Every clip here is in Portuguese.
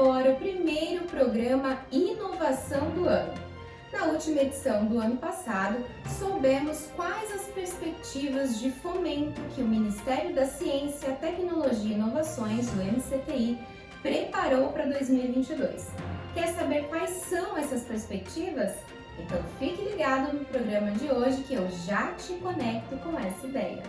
agora o primeiro programa Inovação do ano. Na última edição do ano passado, soubemos quais as perspectivas de fomento que o Ministério da Ciência, Tecnologia e Inovações, o MCTI, preparou para 2022. Quer saber quais são essas perspectivas? Então fique ligado no programa de hoje que eu já te conecto com essa ideia.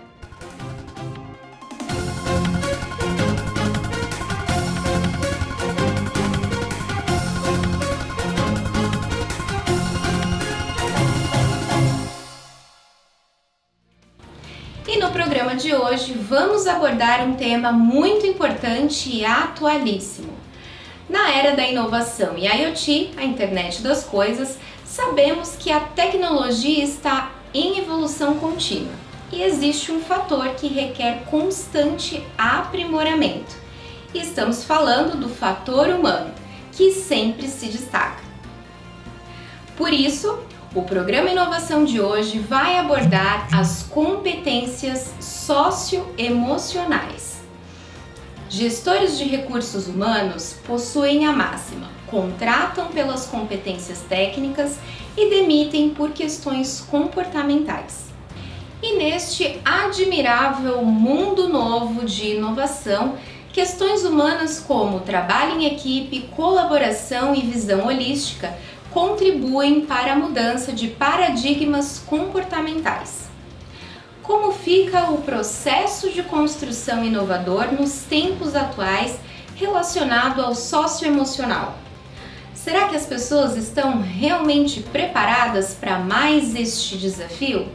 E no programa de hoje vamos abordar um tema muito importante e atualíssimo. Na era da inovação e IoT, a internet das coisas, sabemos que a tecnologia está em evolução contínua e existe um fator que requer constante aprimoramento. E estamos falando do fator humano, que sempre se destaca. Por isso, o programa Inovação de hoje vai abordar as competências socioemocionais. Gestores de recursos humanos possuem a máxima: contratam pelas competências técnicas e demitem por questões comportamentais. E neste admirável mundo novo de inovação, questões humanas como trabalho em equipe, colaboração e visão holística contribuem para a mudança de paradigmas comportamentais. Como fica o processo de construção inovador nos tempos atuais relacionado ao socioemocional? Será que as pessoas estão realmente preparadas para mais este desafio?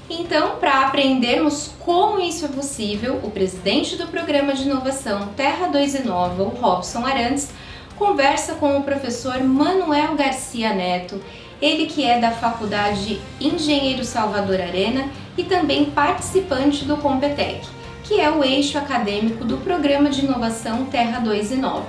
Então, para aprendermos como isso é possível, o presidente do Programa de Inovação Terra 2 Inova, o Robson Arantes, conversa com o professor Manuel Garcia Neto, ele que é da Faculdade Engenheiro Salvador Arena e também participante do Competec, que é o eixo acadêmico do Programa de Inovação Terra 2 Inova.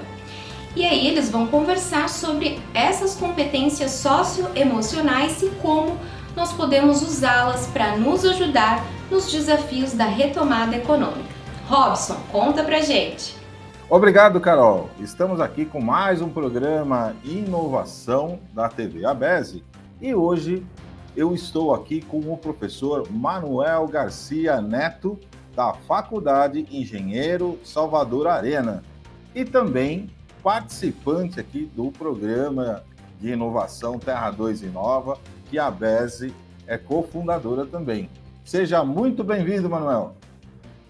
E aí eles vão conversar sobre essas competências socioemocionais e como nós podemos usá-las para nos ajudar nos desafios da retomada econômica. Robson, conta pra gente! Obrigado, Carol. Estamos aqui com mais um programa Inovação da TV ABESE e hoje eu estou aqui com o professor Manuel Garcia Neto, da Faculdade Engenheiro Salvador Arena e também participante aqui do programa de inovação Terra 2 Inova, que a ABESE é cofundadora também. Seja muito bem-vindo, Manuel.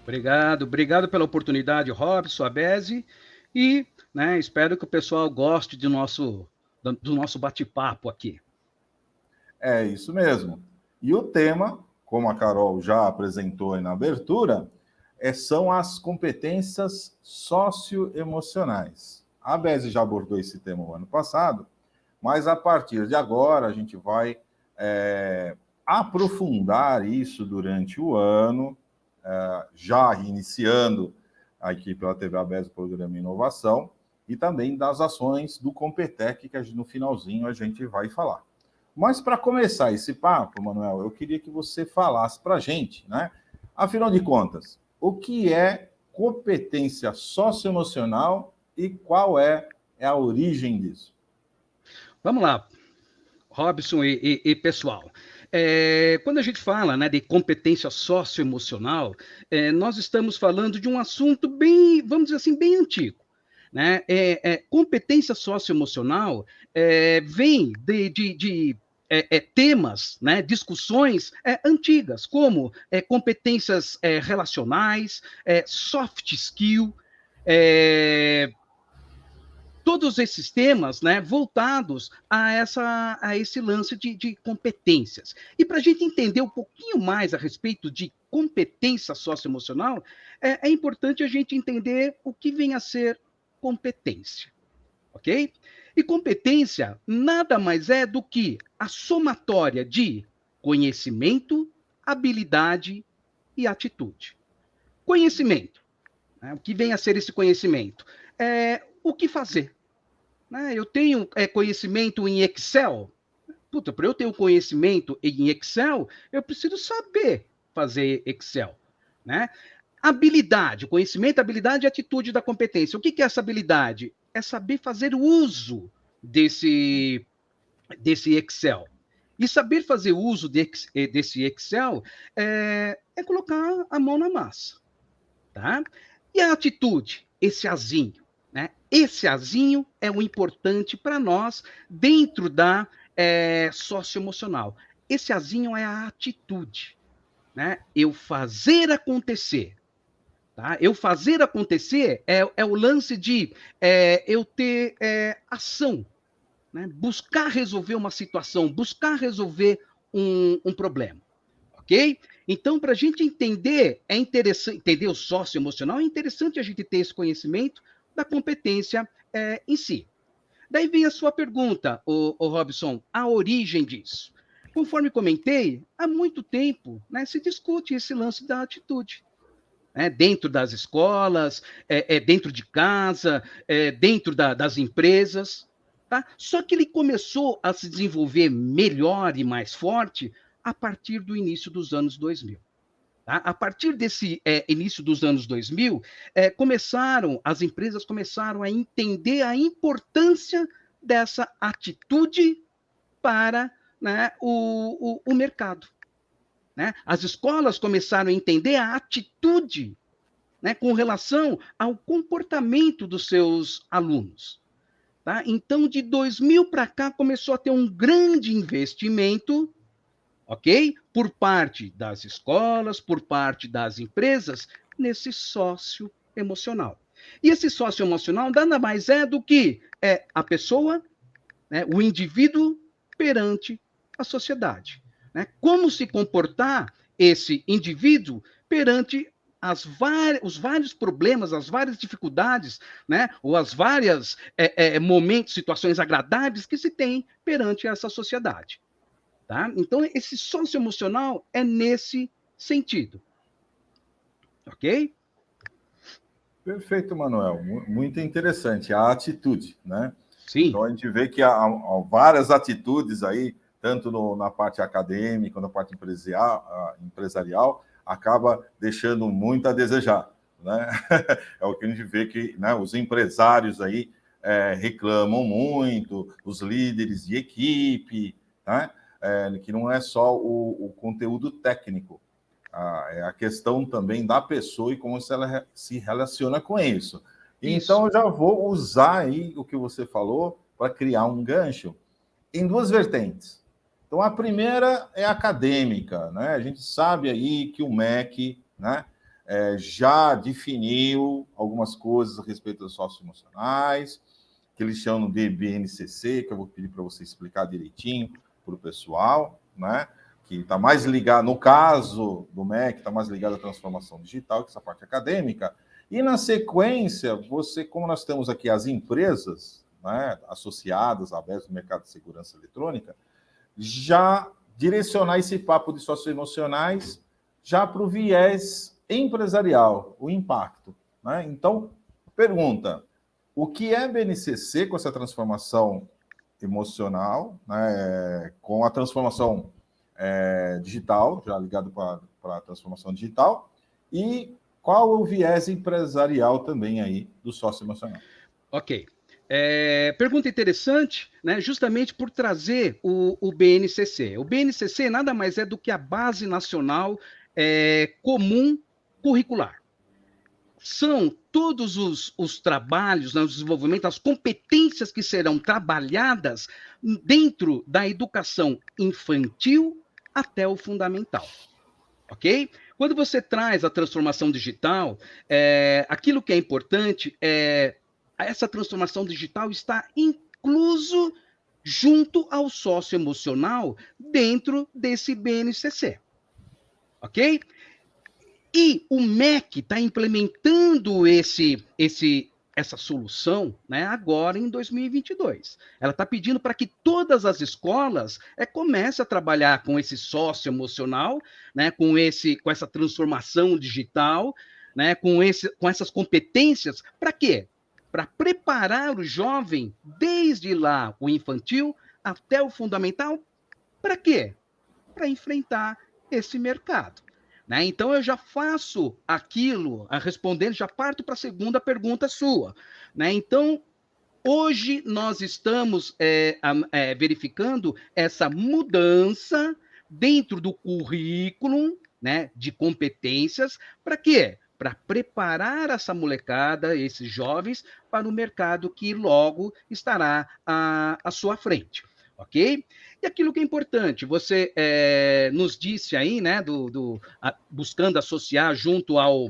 Obrigado pela oportunidade, Robson, ABESE, e espero que o pessoal goste do nosso bate-papo aqui. É isso mesmo. E o tema, como a Carol já apresentou aí na abertura, são as competências socioemocionais. A ABESE já abordou esse tema no ano passado, mas a partir de agora a gente vai aprofundar isso durante o ano, já iniciando aqui pela TV ABESE o programa Inovação, e também das ações do Competec, que no finalzinho a gente vai falar. Mas para começar esse papo, Manuel, eu queria que você falasse para a gente, né? Afinal de contas, o que é competência socioemocional e qual é a origem disso? Vamos lá, Robson e pessoal. Quando a gente fala de competência socioemocional, nós estamos falando de um assunto bem, vamos dizer assim, bem antigo. Né? Competência socioemocional vem de temas, discussões antigas, como competências relacionais, soft skill, todos esses temas voltados a esse lance de competências. E para a gente entender um pouquinho mais a respeito de competência socioemocional, é importante a gente entender o que vem a ser competência, ok? E competência nada mais é do que a somatória de conhecimento, habilidade e atitude. Conhecimento. O que vem a ser esse conhecimento? O que fazer? Eu tenho conhecimento em Excel. Para eu ter um conhecimento em Excel, eu preciso saber fazer Excel. Habilidade, conhecimento, habilidade e atitude da competência. O que é essa habilidade? é saber fazer uso desse Excel. E saber fazer uso desse Excel é colocar a mão na massa. Tá? E a atitude, esse azinho. Né? Esse azinho é o importante para nós dentro da socioemocional. Esse azinho é a atitude. Né? Eu fazer acontecer. Tá? Eu fazer acontecer é o lance de eu ter ação. Né? Buscar resolver uma situação, buscar resolver um problema. Ok? Então, para a gente entender, é interessante, entender o socioemocional, é interessante a gente ter esse conhecimento da competência em si. Daí vem a sua pergunta, o Robson, a origem disso. Conforme comentei, há muito tempo, né, se discute esse lance da atitude. Dentro das escolas, dentro de casa, dentro das empresas. Tá? Só que ele começou a se desenvolver melhor e mais forte a partir do início dos anos 2000. Tá? A partir desse início dos anos 2000, as empresas começaram a entender a importância dessa atitude para, né, o mercado. Né? As escolas começaram a entender a atitude, né, com relação ao comportamento dos seus alunos. Tá? Então, de 2000 para cá, começou a ter um grande investimento, ok? Por parte das escolas, por parte das empresas, nesse socioemocional. E esse socioemocional nada mais é do que a pessoa, né, o indivíduo perante a sociedade. Né? Como se comportar esse indivíduo perante os vários problemas, as várias dificuldades, né? Ou as várias momentos, situações agradáveis que se tem perante essa sociedade. Tá? Então, esse socioemocional é nesse sentido. Ok? Perfeito, Manuel. Muito interessante. A atitude, né? Sim. Então, a gente vê que há várias atitudes aí, tanto na parte acadêmica, na parte empresarial, acaba deixando muito a desejar, né? É o que a gente vê que, né, os empresários aí reclamam muito, os líderes de equipe, né? Que não é só o conteúdo técnico, é a questão também da pessoa e como ela se relaciona com isso. Então, eu já vou usar aí o que você falou para criar um gancho em duas vertentes. Então, a primeira é acadêmica, né? A gente sabe aí que o MEC, né, já definiu algumas coisas a respeito dos socioemocionais, que eles chamam de BNCC, que eu vou pedir para você explicar direitinho para o pessoal, né? Que está mais ligado, no caso do MEC, está mais ligado à transformação digital, que essa parte acadêmica. E na sequência, como nós temos aqui as empresas, né, associadas à ABES do mercado de segurança eletrônica, já direcionar esse papo de socioemocionais já para o viés empresarial, o impacto. Né? Então, pergunta, o que é BNCC com essa transformação emocional, né, com a transformação digital, já ligado para a transformação digital, e qual o viés empresarial também aí do socioemocional? Ok. Pergunta interessante, né? Justamente por trazer o BNCC. O BNCC nada mais é do que a Base Nacional Comum Curricular. São todos os trabalhos, né, o desenvolvimento, as competências que serão trabalhadas dentro da educação infantil até o fundamental. Ok? Quando você traz a transformação digital, aquilo que é importante é essa transformação digital está incluso junto ao socioemocional dentro desse BNCC. Ok? E o MEC está implementando essa solução, né, agora em 2022. Ela está pedindo para que todas as escolas comecem a trabalhar com esse socioemocional, né, com essa transformação digital, né, com essas competências. Para quê? Para preparar o jovem, desde lá o infantil até o fundamental. Para quê? Para enfrentar esse mercado. Né? Então, eu já faço aquilo, respondendo, já parto para a segunda pergunta sua. Né? Então, hoje nós estamos verificando essa mudança dentro do currículo, né, de competências, para quê? Para preparar essa molecada, esses jovens, para o mercado que logo estará à sua frente, ok? E aquilo que é importante, você nos disse aí, né, buscando associar junto ao,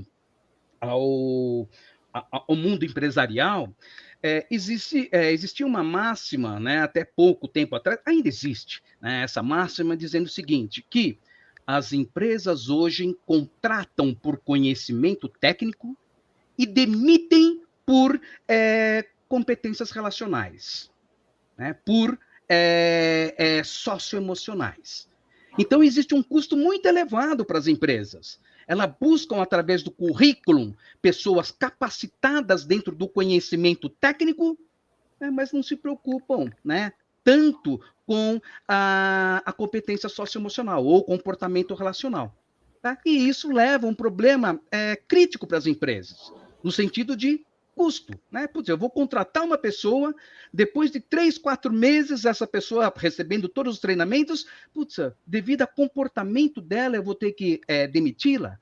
ao mundo empresarial, existia uma máxima, né, até pouco tempo atrás, ainda existe, né, essa máxima dizendo o seguinte, que as empresas hoje contratam por conhecimento técnico e demitem por competências relacionais, né, por socioemocionais. Então, existe um custo muito elevado para as empresas. Elas buscam, através do currículo, pessoas capacitadas dentro do conhecimento técnico, mas não se preocupam, né, tanto com a competência socioemocional ou comportamento relacional. Tá? E isso leva a um problema crítico para as empresas, no sentido de custo. Né? Putz, eu vou contratar uma pessoa, depois de 3, 4 meses, essa pessoa recebendo todos os treinamentos, putz, devido ao comportamento dela, eu vou ter que demiti-la.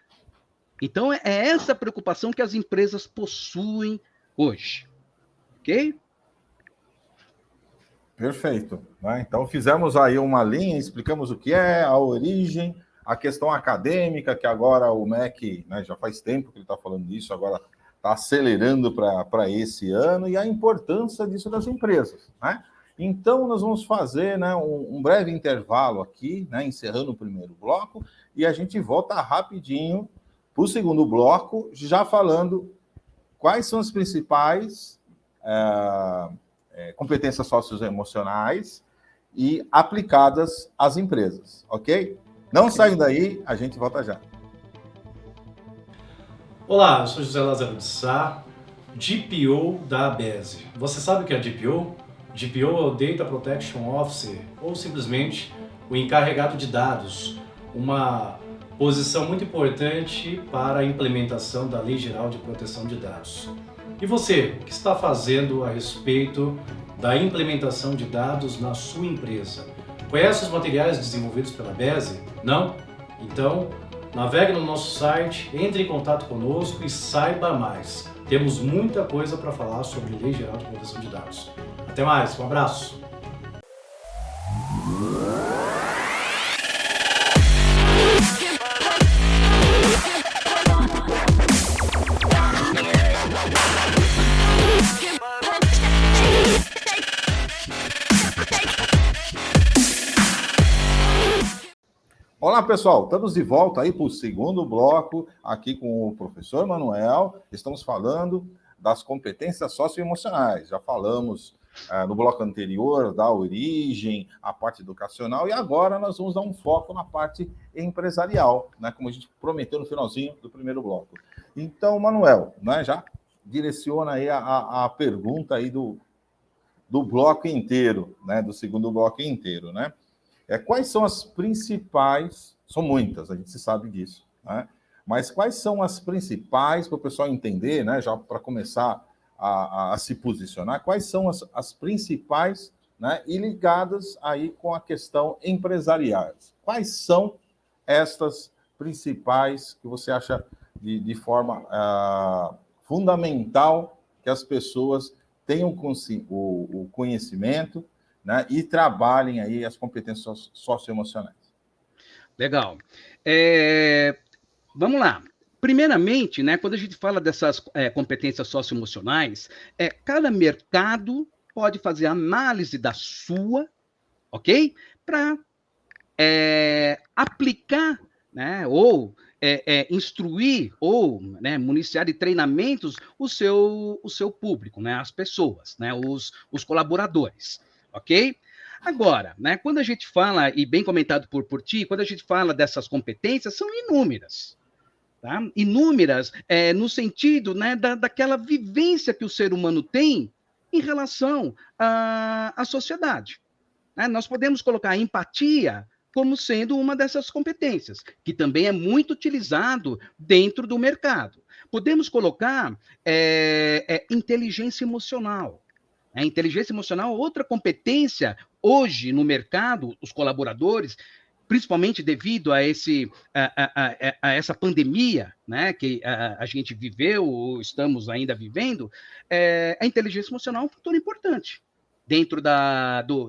Então, é essa preocupação que as empresas possuem hoje. Ok? Perfeito. Né? Então, fizemos aí uma linha, explicamos o que é, a origem, a questão acadêmica, que agora o MEC, né, já faz tempo que ele está falando disso, agora está acelerando para esse ano, e a importância disso das empresas. Né? Então, nós vamos fazer, né, um breve intervalo aqui, né, encerrando o primeiro bloco, e a gente volta rapidinho para o segundo bloco, já falando quais são as principais competências socioemocionais e aplicadas às empresas, ok? Não saiam daí, a gente volta já. Olá, eu sou José Lázaro de Sá, DPO da ABESE. Você sabe o que é DPO? DPO é o Data Protection Officer, ou simplesmente o encarregado de dados, uma posição muito importante para a implementação da Lei Geral de Proteção de Dados. E você, o que está fazendo a respeito da implementação de dados na sua empresa? Conhece os materiais desenvolvidos pela ABESE? Não? Então, navegue no nosso site, entre em contato conosco e saiba mais. Temos muita coisa para falar sobre Lei Geral de Proteção de Dados. Até mais, um abraço! Olá, pessoal, estamos de volta aí para o segundo bloco, aqui com o professor Manuel. Estamos falando das competências socioemocionais. Já falamos no bloco anterior da origem, a parte educacional, e agora nós vamos dar um foco na parte empresarial, né, como a gente prometeu no finalzinho do primeiro bloco. Então, Manuel, né, já direciona aí a pergunta aí do bloco inteiro, né, do segundo bloco inteiro, né? Quais são as principais, são muitas, a gente sabe disso, né? Mas quais são as principais, para o pessoal entender, né, já para começar a se posicionar, quais são as principais, né, e ligadas aí com a questão empresariais? Quais são estas principais que você acha de forma fundamental que as pessoas tenham o conhecimento, né, e trabalhem aí as competências socioemocionais? Legal. Vamos lá. Primeiramente, né, quando a gente fala dessas competências socioemocionais, cada mercado pode fazer análise da sua, ok? Para aplicar, né, ou instruir, ou, né, municiar de treinamentos o seu público, né, as pessoas, né, os colaboradores. Ok? Agora, né, quando a gente fala, e bem comentado por ti, quando a gente fala dessas competências, são inúmeras. Tá? Inúmeras no sentido, né, daquela vivência que o ser humano tem em relação à sociedade. Né? Nós podemos colocar a empatia como sendo uma dessas competências, que também é muito utilizado dentro do mercado. Podemos colocar inteligência emocional. A inteligência emocional é outra competência hoje no mercado, os colaboradores, principalmente devido a essa pandemia, né, que a gente viveu ou estamos ainda vivendo, a inteligência emocional é um fator importante dentro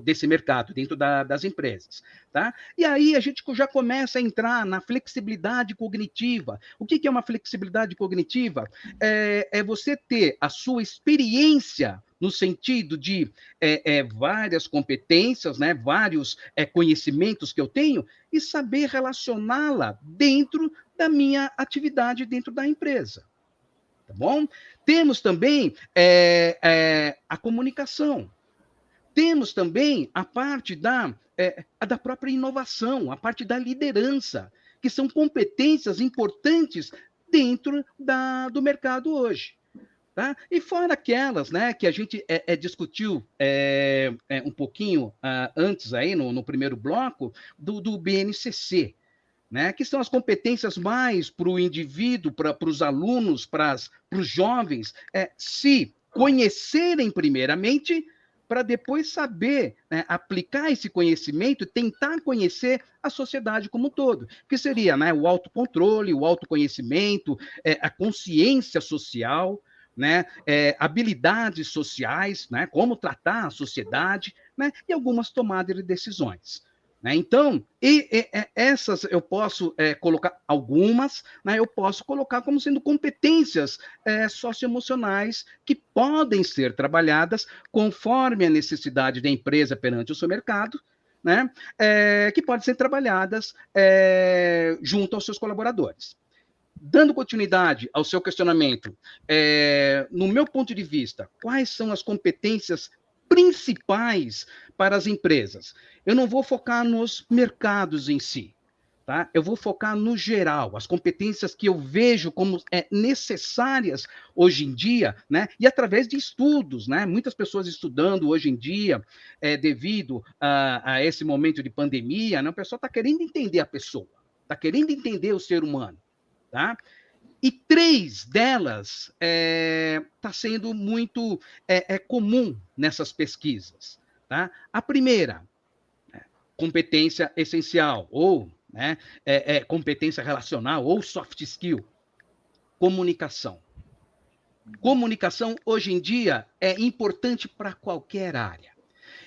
desse mercado, dentro das empresas. Tá? E aí a gente já começa a entrar na flexibilidade cognitiva. O que é uma flexibilidade cognitiva? É você ter a sua experiência no sentido de várias competências, né, vários conhecimentos que eu tenho, e saber relacioná-la dentro da minha atividade, dentro da empresa. Tá bom? Temos também a comunicação. Temos também a parte da própria inovação, a parte da liderança, que são competências importantes dentro do mercado hoje. Tá? E fora aquelas, né, que a gente discutiu um pouquinho antes aí, no primeiro bloco, do BNCC, né, que são as competências mais para o indivíduo, para os alunos, para os jovens, se conhecerem primeiramente, para depois saber, né, aplicar esse conhecimento, tentar conhecer a sociedade como um todo, que seria, né, o autocontrole, o autoconhecimento, a consciência social, né, habilidades sociais, né, como tratar a sociedade, né, e algumas tomadas de decisões. Né? Então, essas eu posso colocar algumas, né, eu posso colocar como sendo competências socioemocionais que podem ser trabalhadas conforme a necessidade da empresa perante o seu mercado, né, que podem ser trabalhadas junto aos seus colaboradores. Dando continuidade ao seu questionamento, no meu ponto de vista, quais são as competências principais para as empresas? Eu não vou focar nos mercados em si, tá? Eu vou focar no geral, as competências que eu vejo como necessárias hoje em dia, né? E através de estudos, né? Muitas pessoas estudando hoje em dia, devido a esse momento de pandemia, né? O pessoal está querendo entender a pessoa, está querendo entender o ser humano. Tá? E 3 delas está sendo muito comum nessas pesquisas. Tá? A primeira, competência essencial, ou né, competência relacional, ou soft skill, comunicação. Comunicação, hoje em dia, é importante para qualquer área.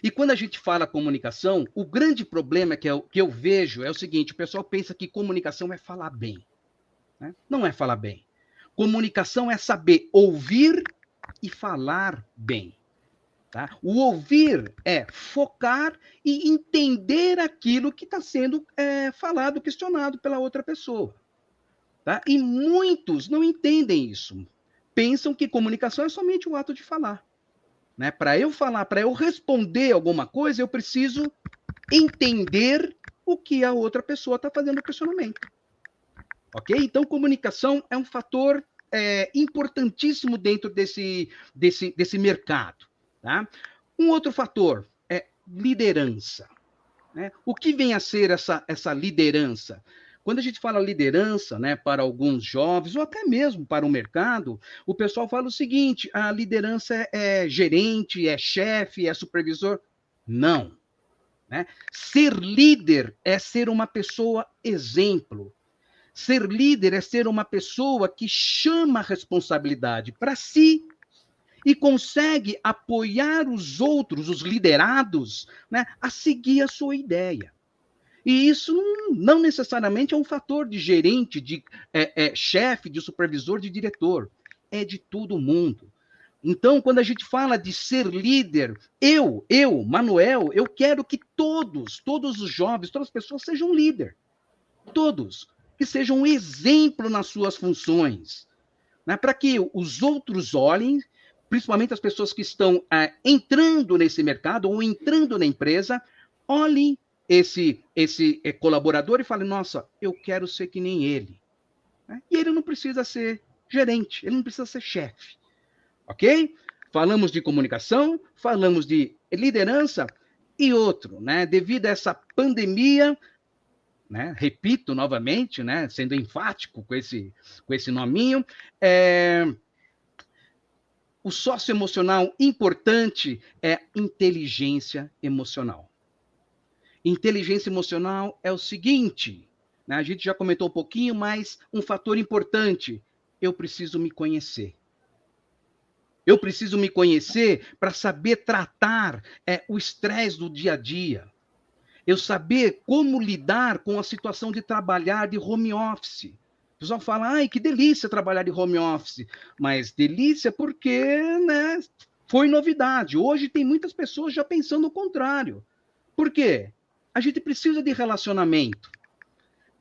E quando a gente fala comunicação, o grande problema que eu vejo é o seguinte: o pessoal pensa que comunicação é falar bem. Né? Não é falar bem. Comunicação é saber ouvir e falar bem. Tá? O ouvir é focar e entender aquilo que está sendo falado, questionado pela outra pessoa. Tá? E muitos não entendem isso. Pensam que comunicação é somente o ato de falar. Né? Para eu falar, para eu responder alguma coisa, eu preciso entender o que a outra pessoa está fazendo o questionamento. Ok? Então, comunicação é um fator importantíssimo dentro desse mercado. Tá? Um outro fator é liderança. Né? O que vem a ser essa liderança? Quando a gente fala liderança, né, para alguns jovens, ou até mesmo para o mercado, o pessoal fala o seguinte: a liderança é gerente, é chefe, é supervisor. Não. Né? Ser líder é ser uma pessoa exemplo. Ser líder é ser uma pessoa que chama a responsabilidade para si e consegue apoiar os outros, os liderados, né, a seguir a sua ideia. E isso não necessariamente é um fator de gerente, de chefe, de supervisor, de diretor. É de todo mundo. Então, quando a gente fala de ser líder, Manuel, eu quero que todos os jovens, todas as pessoas sejam líder. Todos. Que sejam um exemplo nas suas funções, né? Para que os outros olhem, principalmente as pessoas que estão entrando nesse mercado ou entrando na empresa, olhem esse colaborador e falem: nossa, eu quero ser que nem ele. Né? E ele não precisa ser gerente, ele não precisa ser chefe. Ok? Falamos de comunicação, falamos de liderança e outro, né? Devido a essa pandemia, né? Repito novamente, né? Sendo enfático com esse nominho, o socioemocional importante é inteligência emocional. Inteligência emocional é o seguinte, né? A gente já comentou um pouquinho, mas um fator importante, eu preciso me conhecer. Eu preciso me conhecer para saber tratar o estresse do dia a dia. Eu saber como lidar com a situação de trabalhar de home office. O pessoal fala, ai, que delícia trabalhar de home office. Mas delícia porque, né, foi novidade. Hoje tem muitas pessoas já pensando o contrário. Por quê? A gente precisa de relacionamento.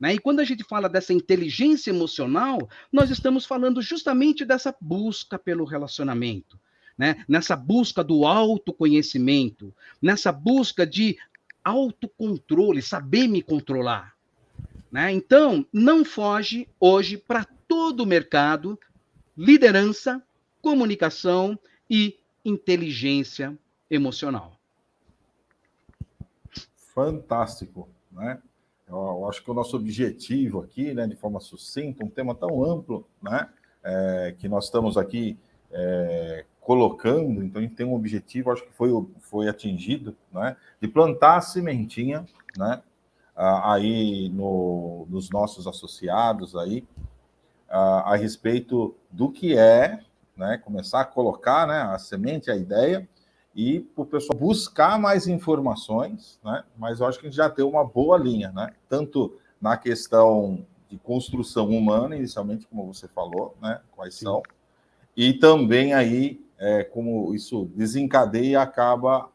Né? E quando a gente fala dessa inteligência emocional, nós estamos falando justamente dessa busca pelo relacionamento, né? Nessa busca do autoconhecimento, nessa busca de autocontrole, saber me controlar. Né? Então, não foge hoje para todo o mercado liderança, comunicação e inteligência emocional. Fantástico, né? Eu acho que o nosso objetivo aqui, né, de forma sucinta, um tema tão amplo, né, que nós estamos aqui colocando, então a gente tem um objetivo, acho que foi atingido, né, de plantar a sementinha, né, aí nos nossos associados aí, a respeito do que é, né, começar a colocar, né, a semente, a ideia, e para o pessoal buscar mais informações, né? Mas eu acho que a gente já tem uma boa linha, né? Tanto na questão de construção humana, inicialmente, como você falou, né? Quais Sim. são, e também aí, como isso desencadeia e acaba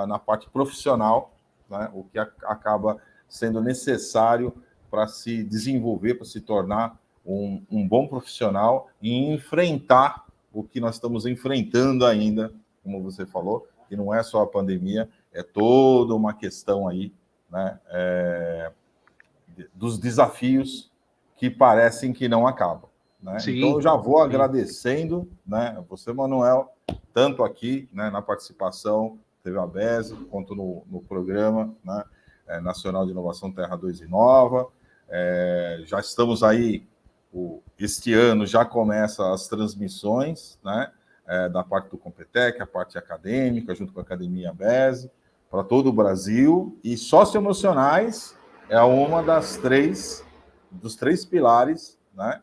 na parte profissional, né? O que acaba sendo necessário para se desenvolver, para se tornar um bom profissional e enfrentar o que nós estamos enfrentando ainda, como você falou, que não é só a pandemia, é toda uma questão aí, né, dos desafios que parecem que não acabam. Né? Então, eu já vou agradecendo, né, você, Manuel, tanto aqui, né, na participação, teve a BESE, quanto no programa, né, Nacional de Inovação Terra 2 Inova. Já estamos aí, este ano já começa as transmissões, né, da parte do Competec, a parte acadêmica, junto com a Academia BESE, para todo o Brasil, e socioemocionais é uma dos três pilares, né,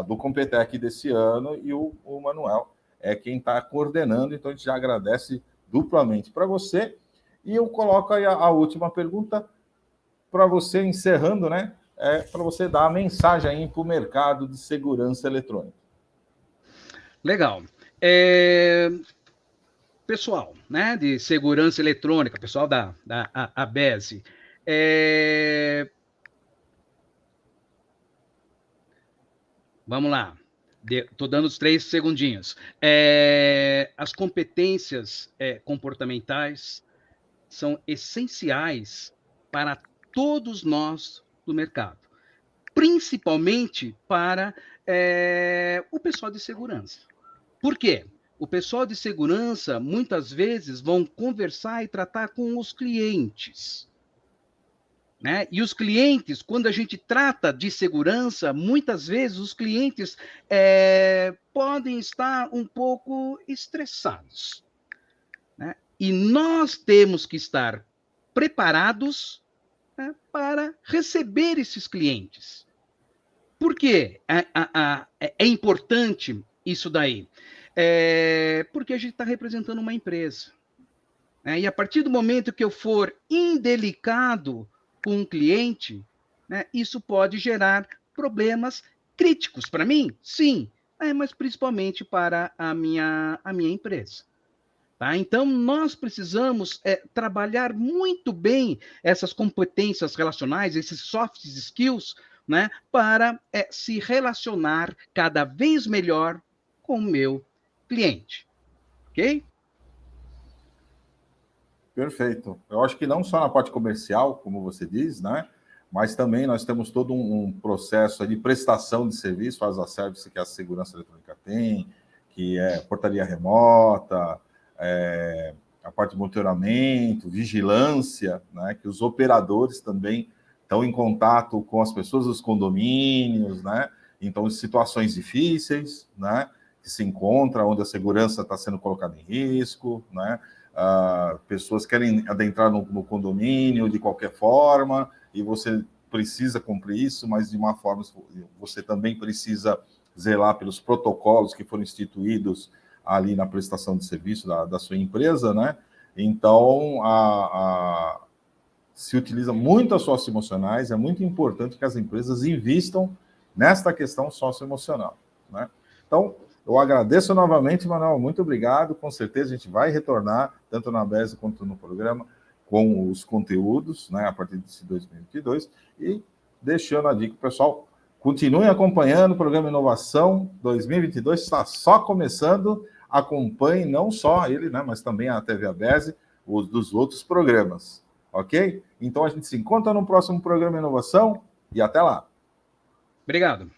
do Competec desse ano, e o Manuel é quem está coordenando, então a gente já agradece duplamente para você, e eu coloco aí a última pergunta para você, encerrando, né, para você dar a mensagem aí para o mercado de segurança eletrônica. Legal. Pessoal, né, de segurança eletrônica, pessoal da ABESE, vamos lá, estou dando os 3 segundinhos. As competências comportamentais são essenciais para todos nós do mercado, principalmente para o pessoal de segurança. Por quê? O pessoal de segurança, muitas vezes, vão conversar e tratar com os clientes. Né? E os clientes, quando a gente trata de segurança, muitas vezes os clientes podem estar um pouco estressados. Né? E nós temos que estar preparados, né, para receber esses clientes. Por quê? É importante isso daí. Porque a gente está representando uma empresa. Né? E a partir do momento que eu for indelicado com um cliente, né, isso pode gerar problemas críticos para mim? Sim, mas principalmente para a minha empresa. Tá? Então, nós precisamos trabalhar muito bem essas competências relacionais, esses soft skills, né, para se relacionar cada vez melhor com o meu cliente. Ok? Perfeito. Eu acho que não só na parte comercial, como você diz, né? Mas também nós temos todo um processo de prestação de serviço, faz a service que a segurança eletrônica tem, que é portaria remota, a parte de monitoramento, vigilância, né? Que os operadores também estão em contato com as pessoas dos condomínios, né? Então, situações difíceis, né? que se encontra, onde a segurança está sendo colocada em risco, né? Pessoas querem adentrar no condomínio de qualquer forma, e você precisa cumprir isso, mas de uma forma, você também precisa zelar pelos protocolos que foram instituídos ali na prestação de serviço da sua empresa, né? Então, se utiliza muito as socioemocionais, é muito importante que as empresas invistam nesta questão socioemocional, né? Então, eu agradeço novamente, Manuel, muito obrigado. Com certeza a gente vai retornar, tanto na ABESE quanto no programa, com os conteúdos, né, a partir desse 2022. E deixando a dica, pessoal, continuem acompanhando o programa Inovação 2022, está só começando. Acompanhe não só ele, né, mas também a TV ABESE, os dos outros programas, ok? Então a gente se encontra no próximo programa Inovação e até lá. Obrigado.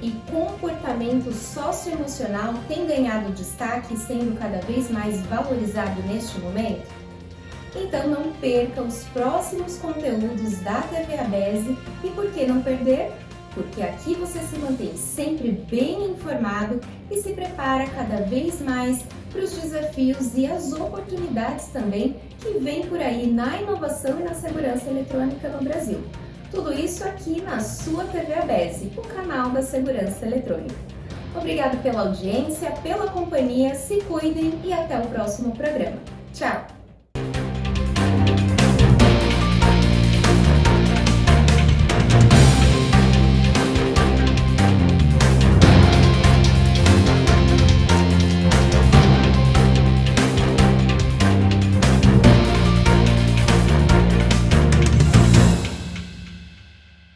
E comportamento socioemocional tem ganhado destaque, sendo cada vez mais valorizado neste momento? Então não perca os próximos conteúdos da TV ABESE. E por que não perder? Porque aqui você se mantém sempre bem informado e se prepara cada vez mais para os desafios e as oportunidades também que vem por aí na inovação e na segurança eletrônica no Brasil. Tudo isso aqui na sua TV ABESE, o canal da segurança eletrônica. Obrigado pela audiência, pela companhia, se cuidem e até o próximo programa. Tchau!